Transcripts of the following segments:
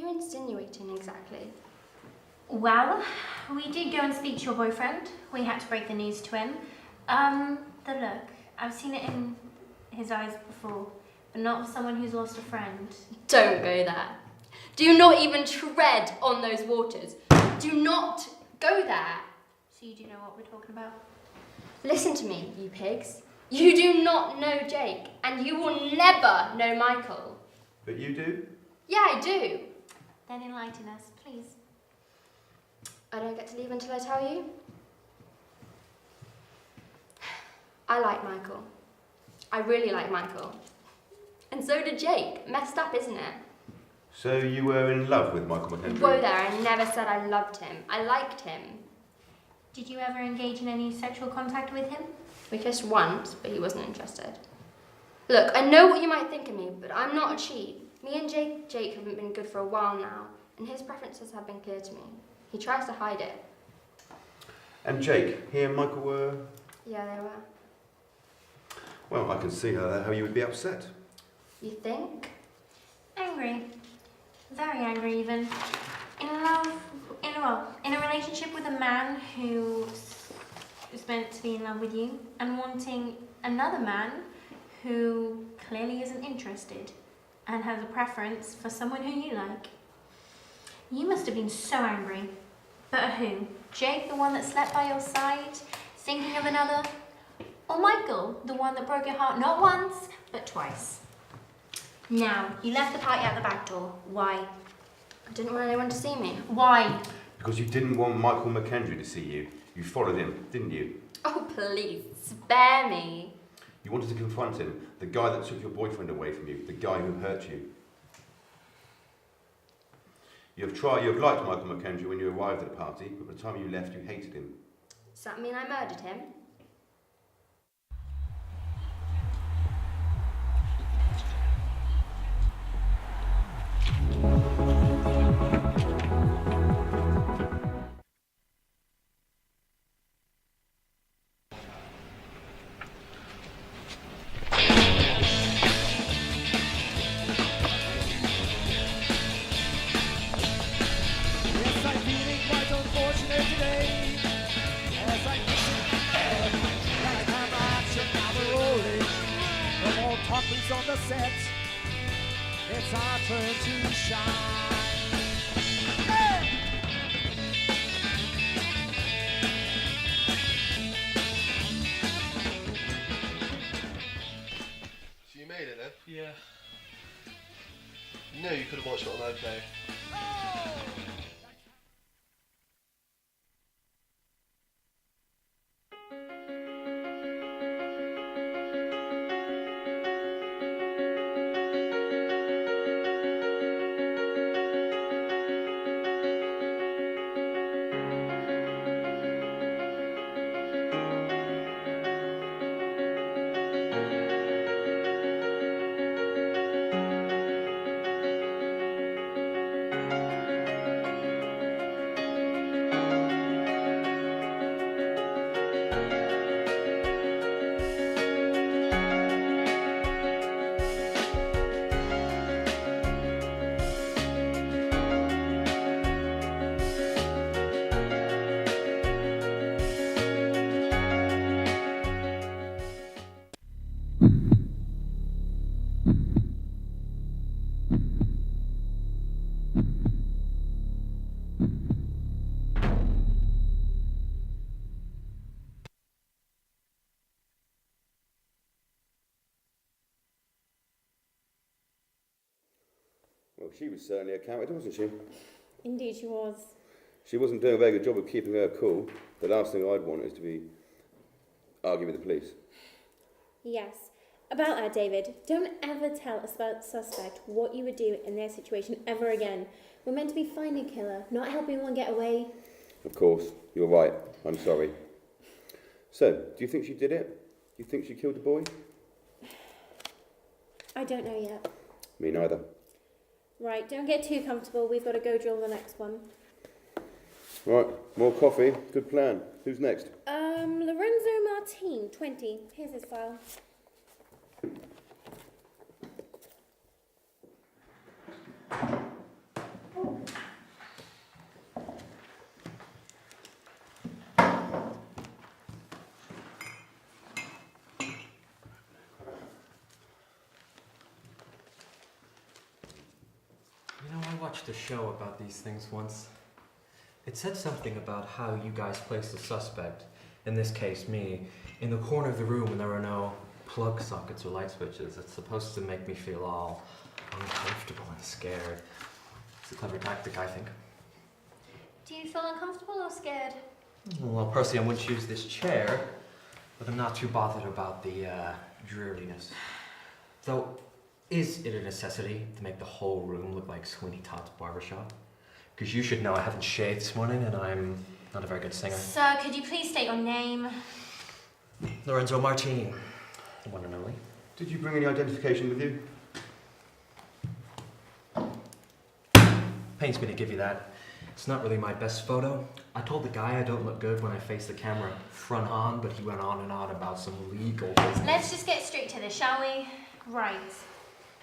you insinuating exactly? Well, we did go and speak to your boyfriend. We had to break the news to him. The look, I've seen it in his eyes before, but not for someone who's lost a friend. Don't go there. Do not even tread on those waters. Do not go there. So you do know what we're talking about? Listen to me, you pigs. You do not know Jake, and you will never know Michael. But you do? Yeah, I do. Then enlighten us, please. I don't get to leave until I tell you. I like Michael. I really like Michael. And so did Jake. Messed up, isn't it? So you were in love with Michael McKendry? Whoa there, I never said I loved him. I liked him. Did you ever engage in any sexual contact with him? We kissed once, but he wasn't interested. Look, I know what you might think of me, but I'm not a cheat. Me and Jake haven't been good for a while now, and his preferences have been clear to me. He tries to hide it. And Jake, he and Michael were? Yeah, they were. Well, I can see how you would be upset. You think? Angry. Very angry even. In a relationship with a man who is meant to be in love with you and wanting another man who clearly isn't interested and has a preference for someone who you like. You must have been so angry. But at who? Jake, the one that slept by your side, thinking of another? Or Michael, the one that broke your heart not once, but twice? Now, you left the party out the back door. Why? I didn't want anyone to see me. Why? Because you didn't want Michael McKendry to see you. You followed him, didn't you? Oh, please, spare me. You wanted to confront him, the guy that took your boyfriend away from you, the guy who hurt you. You have liked Michael McKendry when you arrived at the party, but by the time you left, you hated him. Does that mean I murdered him? On the set, it's our turn to shine. Hey! So you made it then? Yeah. You know you could have watched it on OK. Well, she was certainly a character, wasn't she? Indeed she was. She wasn't doing a very good job of keeping her cool. The last thing I'd want is to be arguing with the police. Yes. About that, David, don't ever tell a suspect what you would do in their situation ever again. We're meant to be finding a killer, not helping one get away. Of course, you're right. I'm sorry. So, do you think she did it? Do you think she killed the boy? I don't know yet. Me neither. Right, don't get too comfortable. We've got to go drill the next one. Right, more coffee. Good plan. Who's next? Lorenzo Martin, 20. Here's his file. watched a show about these things once. It said something about how you guys placed the suspect, in this case me, in the corner of the room when there were no plug sockets or light switches. It's supposed to make me feel all uncomfortable and scared. It's a clever tactic, I think. Do you feel uncomfortable or scared? Well, personally, I wouldn't choose this chair, but I'm not too bothered about the dreariness. Though, is it a necessity to make the whole room look like Sweeney Todd's barbershop? Because you should know I haven't shaved this morning and I'm not a very good singer. Sir, could you please state your name? Lorenzo Martini, the one and only. Did you bring any identification with you? Pains me to give you that. It's not really my best photo. I told the guy I don't look good when I face the camera front on, but he went on and on about some legal business. Let's just get straight to this, shall we? Right.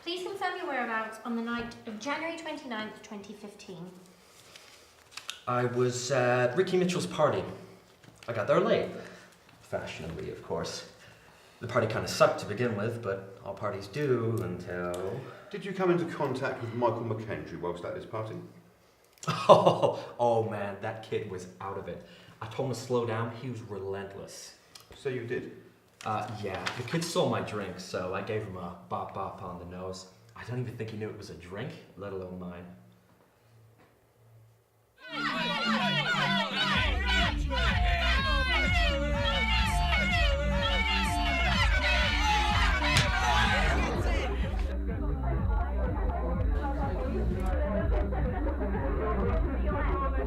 Please confirm your whereabouts on the night of January 29th, 2015. I was at Ricky Mitchell's party. I got there late. Fashionably, of course. The party kind of sucked to begin with, but all parties do until... Did you come into contact with Michael McKendry whilst at this party? Oh man, that kid was out of it. I told him to slow down, he was relentless. So you did? Yeah, the kid stole my drink, so I gave him a bop bop on the nose. I don't even think he knew it was a drink, let alone mine.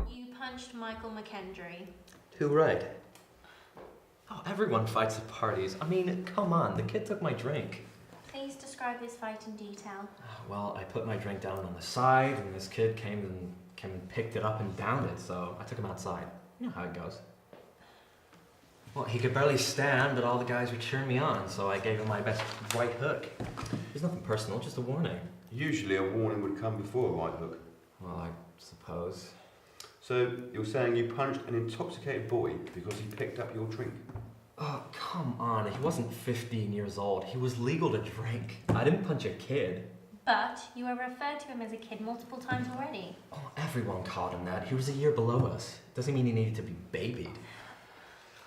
You punched Michael McKendry. Too right. Oh, everyone fights at parties. I mean, come on, the kid took my drink. Please describe this fight in detail. Well, I put my drink down on the side, and this kid came and picked it up and downed it, so I took him outside. You know how it goes. Well, he could barely stand, but all the guys were cheering me on, so I gave him my best right hook. There's nothing personal, just a warning. Usually a warning would come before a right hook. Well, I suppose. So you're saying you punched an intoxicated boy because he picked up your drink? Oh, come on, he wasn't 15 years old. He was legal to drink. I didn't punch a kid. But you have referred to him as a kid multiple times already. Oh, everyone called him that. He was a year below us. Doesn't mean he needed to be babied.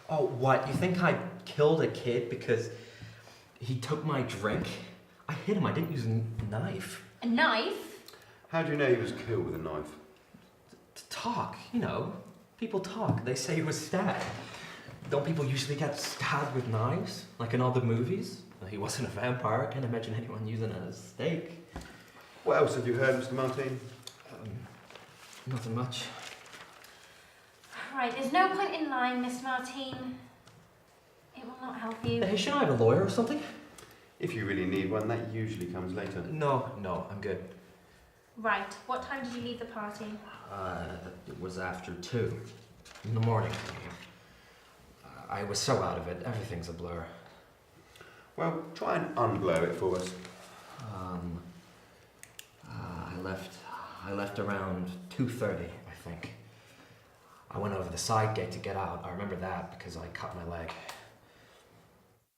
Oh, what? You think I killed a kid because he took my drink? I hit him. I didn't use a knife. A knife? How do you know he was killed with a knife? To talk, you know. People talk. They say he was stabbed. Don't people usually get stabbed with knives? Like in all the movies? Well, he wasn't a vampire. I can't imagine anyone using it as a stake. What else have you heard, Mr. Martin? Nothing much. Right, there's no point in lying, Miss Martine. It will not help you. Hey, shouldn't I have a lawyer or something? If you really need one, that usually comes later. No, I'm good. Right, what time did you leave the party? It was after 2 in the morning. I was so out of it. Everything's a blur. Well, try and unblur it for us. I left around 2:30, I think. I went over the side gate to get out. I remember that because I cut my leg.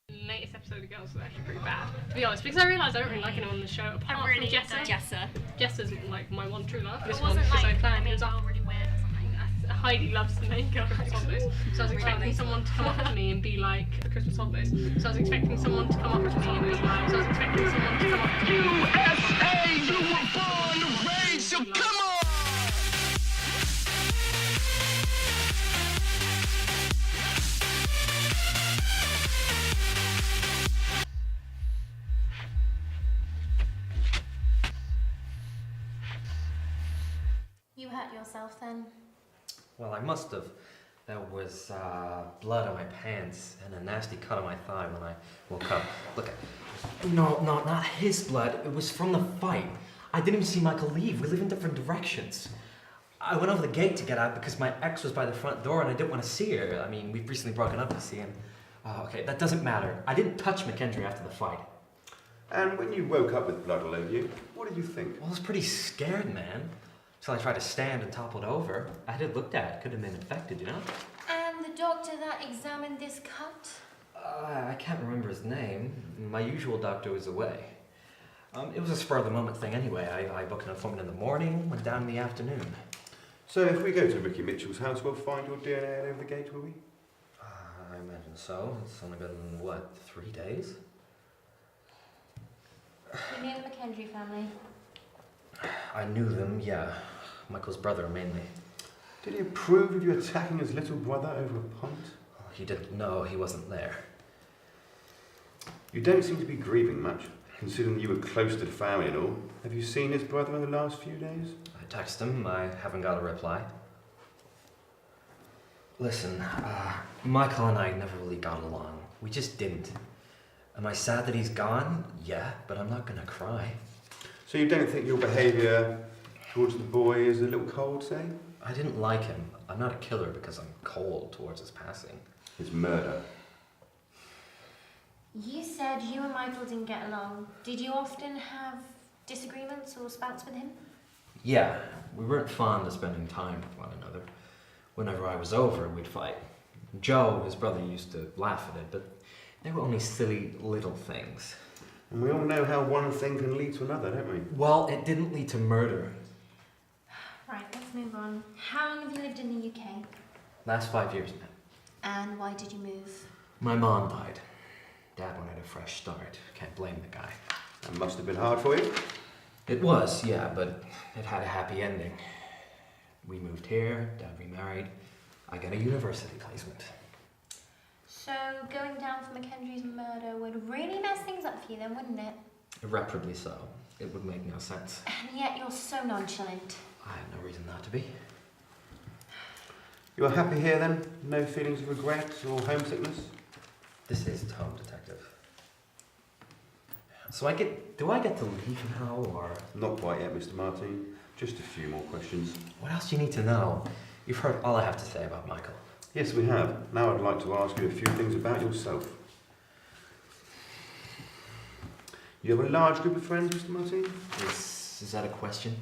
The latest episode of Girls was actually pretty bad, to be honest, because I realised I don't really like anyone on the show apart from Jessa. Jessa's like my one true love. This one was so planned. It was really weird or something. Heidi loves the main girl Christmas holidays, so I was expecting someone to come up to me and be like, the Christmas holidays. So I was expecting someone to come up to me and be like, USA, you were born to raise, so come on! You hurt yourself then? Well, I must have. There was blood on my pants and a nasty cut on my thigh when I woke up. Look, no, not his blood. It was from the fight. I didn't even see Michael leave. We live in different directions. I went over the gate to get out because my ex was by the front door and I didn't want to see her. I mean, we've recently broken up, you see, and... okay, that doesn't matter. I didn't touch McKendry after the fight. And when you woke up with blood all over you, what did you think? Well, I was pretty scared, man. Till I tried to stand and toppled over. I had it looked at. Could have been infected, you know? And the doctor that examined this cut? I can't remember his name. My usual doctor was away. It was a spur-of-the-moment thing anyway. I booked an appointment in the morning, went down in the afternoon. So if we go to Ricky Mitchell's house, we'll find your DNA over the gate, will we? I imagine so. It's only been, what, 3 days? You knew the McKendry family? I knew them, yeah. Michael's brother, mainly. Did he approve of you attacking his little brother over a pint? He didn't know he wasn't there. You don't seem to be grieving much, considering you were close to the family and all. Have you seen his brother in the last few days? I texted him. I haven't got a reply. Listen, Michael and I never really got along. We just didn't. Am I sad that he's gone? Yeah, but I'm not gonna cry. So you don't think your behaviour towards the boy is a little cold, say? I didn't like him. I'm not a killer because I'm cold towards his passing. His murder. You said you and Michael didn't get along. Did you often have disagreements or spouts with him? Yeah, we weren't fond of spending time with one another. Whenever I was over, we'd fight. Joe, his brother, used to laugh at it, but they were only silly little things. And we all know how one thing can lead to another, don't we? Well, it didn't lead to murder. Right, let's move on. How long have you lived in the UK? Last 5 years now. And why did you move? My mom died. Dad wanted a fresh start. Can't blame the guy. That must have been hard for you. It was, yeah, but it had a happy ending. We moved here, Dad remarried. I got a university placement. So going down for Mackendra's murder would really mess things up for you then, wouldn't it? Irreparably so. It would make no sense. And yet you're so nonchalant. I have no reason not to be. You're happy here then? No feelings of regret or homesickness? This is Tom, Detective. So do I get to leave now, or? Not quite yet, Mr. Martin. Just a few more questions. What else do you need to know? You've heard all I have to say about Michael. Yes, we have. Now I'd like to ask you a few things about yourself. You have a large group of friends, Mr. Martin? Is that a question?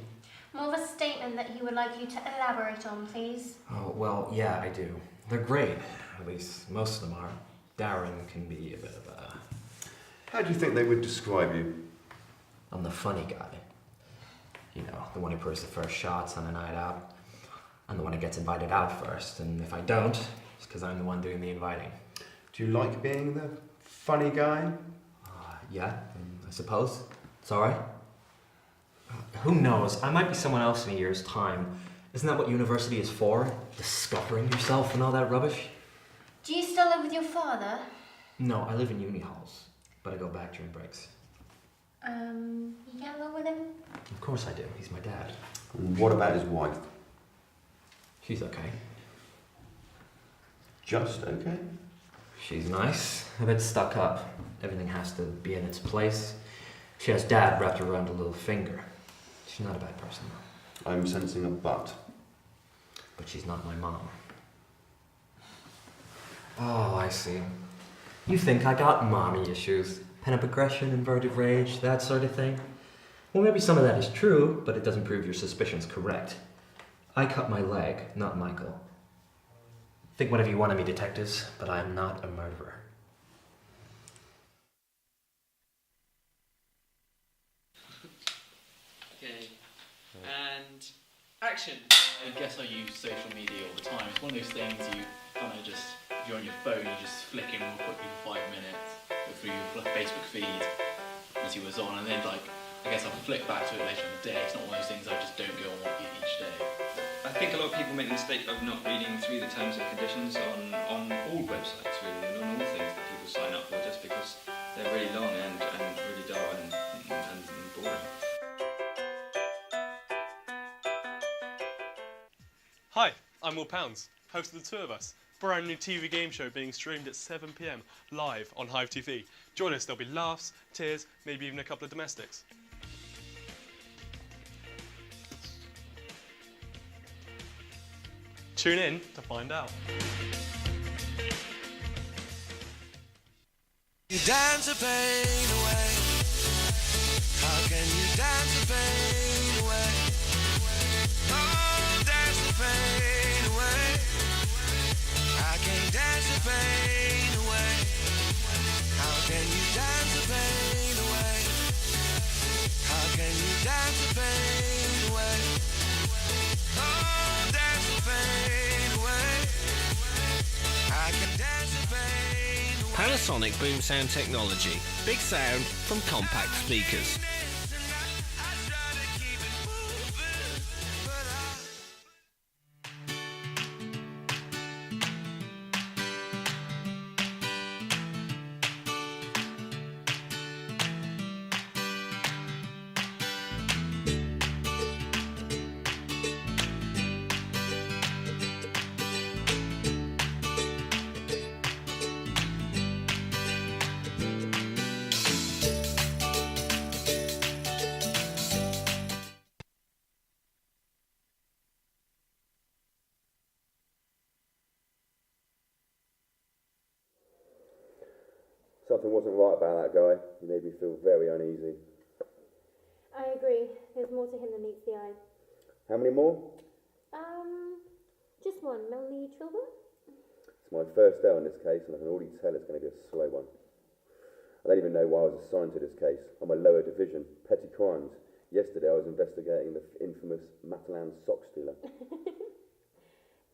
More of a statement that he would like you to elaborate on, please. Oh, well, yeah, I do. They're great. At least most of them are. Darren can be a bit of a... How do you think they would describe you? I'm the funny guy. You know, the one who puts the first shots on a night out. I'm the one who gets invited out first, and if I don't, it's because I'm the one doing the inviting. Do you like being the funny guy? Yeah, I suppose. It's alright. Who knows? I might be someone else in a year's time. Isn't that what university is for? Discovering yourself and all that rubbish? Do you still live with your father? No, I live in uni halls, but I go back during breaks. You get along with him? Of course I do. He's my dad. And what about his wife? She's okay. Just okay? She's nice, a bit stuck up. Everything has to be in its place. She has Dad wrapped around her little finger. She's not a bad person, though. I'm sensing a but. But she's not my mom. Oh, I see. You think I got mommy issues. Pent-up aggression, inverted rage, that sort of thing. Well, maybe some of that is true, but it doesn't prove your suspicions correct. I cut my leg, not Michael. Think whatever you want of me, detectives, but I am not a murderer. Okay, and action. I guess I use social media all the time. It's one of those things you kind of just, if you're on your phone, you just flick in real quickly for 5 minutes, go through your Facebook feed and see what's on, and then I guess I'll flick back to it later in the day. It's not one of those things I just don't go on each day. I think a lot of people make the mistake of not reading through the terms and conditions on all websites, really, and on all things that people sign up for, just because they're really long and really dull and boring. Hi, I'm Will Pounds, host of The Two of Us, brand new TV game show being streamed at 7 PM live on Hive TV. Join us, there'll be laughs, tears, maybe even a couple of domestics. Tune in to find out. You dance the pain away. How can you dance the pain away? Oh, dance the pain away. I can dance the pain away. How can you dance the pain away? ultrasonic boom sound technology. Big sound from compact speakers. Something wasn't right about that guy. He made me feel very uneasy. I agree. There's more to him than meets the eye. How many more? Just one. Melanie Trilbert? It's my first day on this case, and I can already tell it's going to be a slow one. I don't even know why I was assigned to this case. I'm a lower division, petty crimes. Yesterday I was investigating the infamous Matalan sock stealer.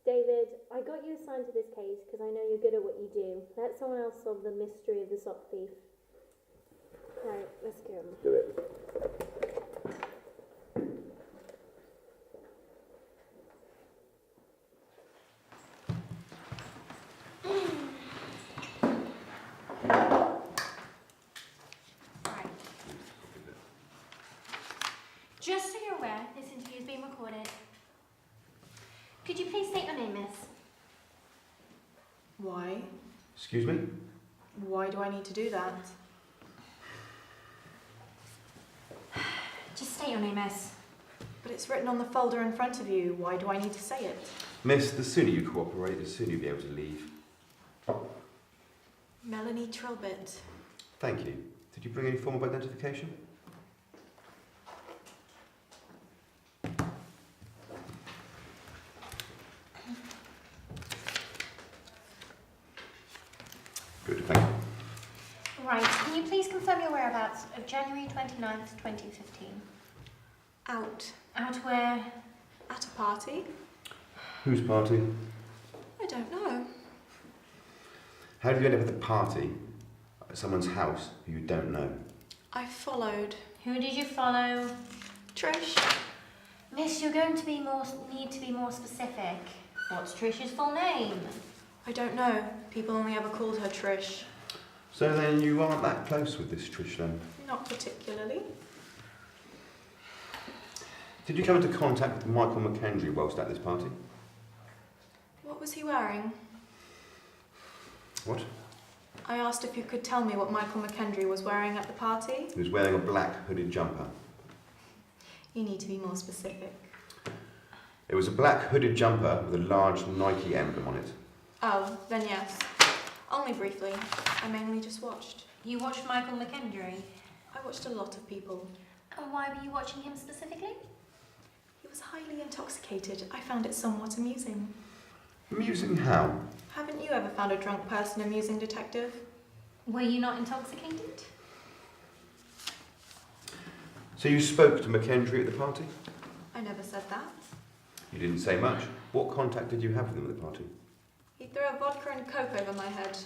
David, I got you assigned to this case because I know you're good at what you do. Let someone else solve the mystery of the sock thief. Right, let's go. Do it. Right. Just so you're aware, this interview is being recorded. Could you please state your name, miss? Why? Excuse me? Why do I need to do that? Just state your name, miss. But it's written on the folder in front of you. Why do I need to say it? Miss, the sooner you cooperate, the sooner you'll be able to leave. Melanie Trilbert. Thank you. Did you bring any form of identification? Good, thank you. Right, can you please confirm your whereabouts of January 29th, 2015? Out. Out where? At a party? Whose party? I don't know. How did you end up at the party at someone's house who you don't know? I followed. Who did you follow? Trish. Miss, you're going to need to be more specific. What's Trish's full name? I don't know. People only ever called her Trish. So then you aren't that close with this Trish then? Not particularly. Did you come into contact with Michael McKendry whilst at this party? What was he wearing? What? I asked if you could tell me what Michael McKendry was wearing at the party. He was wearing a black hooded jumper. You need to be more specific. It was a black hooded jumper with a large Nike emblem on it. Oh, then yes. Only briefly. I mainly just watched. You watched Michael McKendry? I watched a lot of people. And why were you watching him specifically? He was highly intoxicated. I found it somewhat amusing. Amusing how? Haven't you ever found a drunk person amusing, detective? Were you not intoxicated? So you spoke to McKendry at the party? I never said that. You didn't say much. What contact did you have with him at the party? He threw a vodka and coke over my head.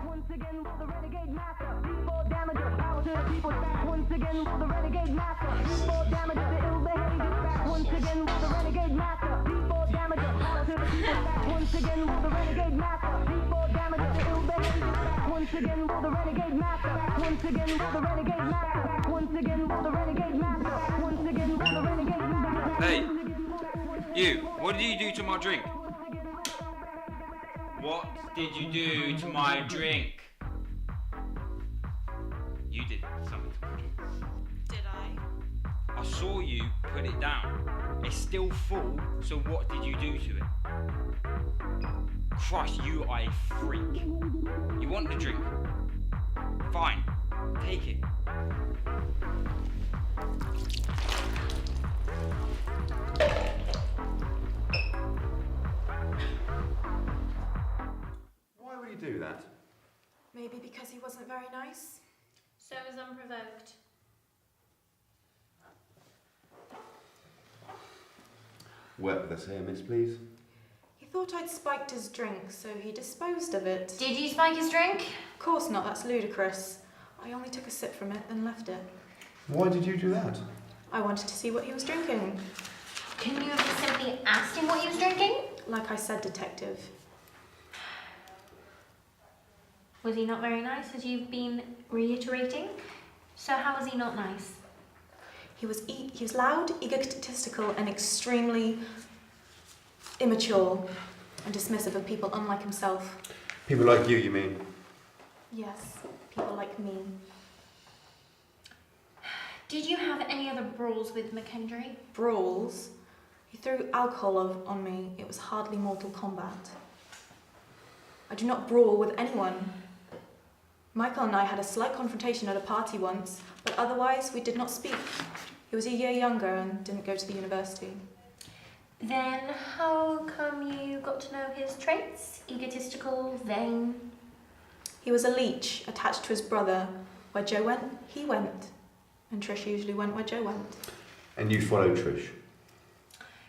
Once again, will the renegade master, people damager, power to the people back. Once again, will the renegade master, people damager, the ill behavior back. Once again, will the renegade master, people damager, power to the people back. Once again, will the renegade master, people damager, the ill behavior back. Once again, will the renegade master, once again, will the renegade master, once again, will the renegade master, once again, will the renegade master. Hey, you, what did you do to my drink? What did you do to my drink? You did something to my drink. Did I? I saw you put it down. It's still full, so what did you do to it? Christ, you are a freak. You want the drink? Fine, take it. Why would he do that? Maybe because he wasn't very nice? So it was unprovoked. Work with us here, miss, please. He thought I'd spiked his drink, so he disposed of it. Did you spike his drink? Of course not, that's ludicrous. I only took a sip from it, then left it. Why did you do that? I wanted to see what he was drinking. Couldn't you have just simply asked him what he was drinking? Like I said, detective. Was he not very nice, as you've been reiterating? So how was he not nice? He was loud, egotistical, and extremely immature and dismissive of people unlike himself. People like you mean? Yes, people like me. Did you have any other brawls with McKendry? Brawls? He threw alcohol on me. It was hardly mortal combat. I do not brawl with anyone. Michael and I had a slight confrontation at a party once, but otherwise we did not speak. He was a year younger and didn't go to the university. Then how come you got to know his traits? Egotistical, vain? He was a leech attached to his brother. Where Joe went, he went. And Trish usually went where Joe went. And you followed Trish?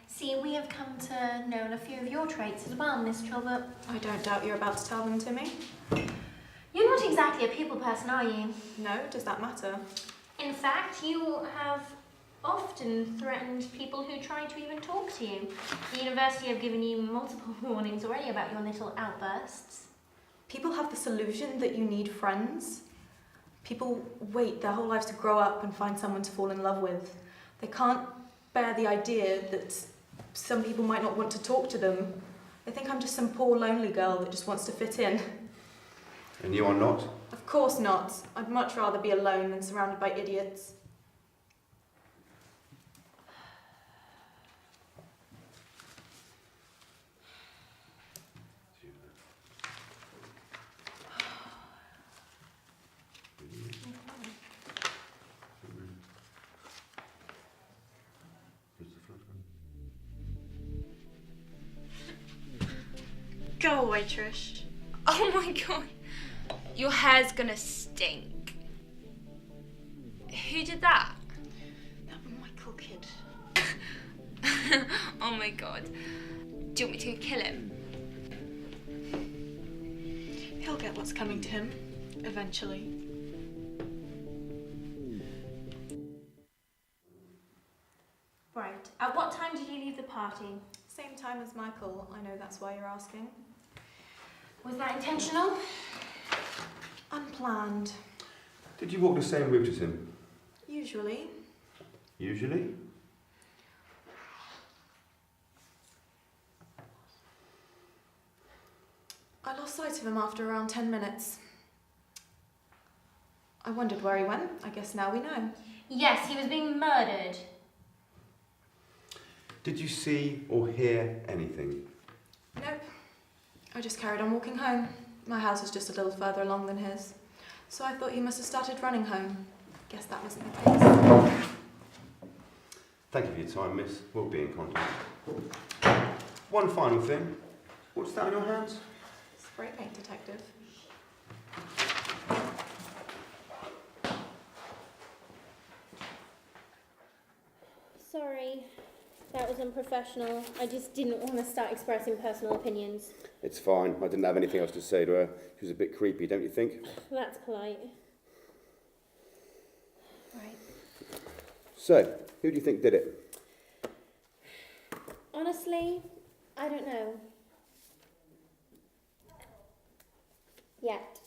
See, we have come to know a few of your traits as well, Miss Trilbert. I don't doubt you're about to tell them to me. You're not exactly a people person, are you? No, does that matter? In fact, you have often threatened people who try to even talk to you. The university have given you multiple warnings already about your little outbursts. People have this illusion that you need friends. People wait their whole lives to grow up and find someone to fall in love with. They can't bear the idea that some people might not want to talk to them. They think I'm just some poor lonely girl that just wants to fit in. And you are not? Of course not. I'd much rather be alone than surrounded by idiots. Go away, Trish. Oh my god. Your hair's gonna stink. Who did that? That Michael kid. Oh my god. Do you want me to kill him? He'll get what's coming to him, eventually. Right. At what time did you leave the party? Same time as Michael. I know that's why you're asking. Was that intentional? Unplanned. Did you walk the same route as him? Usually. Usually? I lost sight of him after around 10 minutes. I wondered where he went. I guess now we know. Yes, he was being murdered. Did you see or hear anything? Nope. I just carried on walking home. My house is just a little further along than his. So I thought he must have started running home. Guess that wasn't the case. Thank you for your time, miss. We'll be in contact. One final thing. What's that on your hands? Spray paint detective. Sorry, that was unprofessional. I just didn't want to start expressing personal opinions. It's fine. I didn't have anything else to say to her. She was a bit creepy, don't you think? That's polite. Right. So, who do you think did it? Honestly, I don't know. Yet.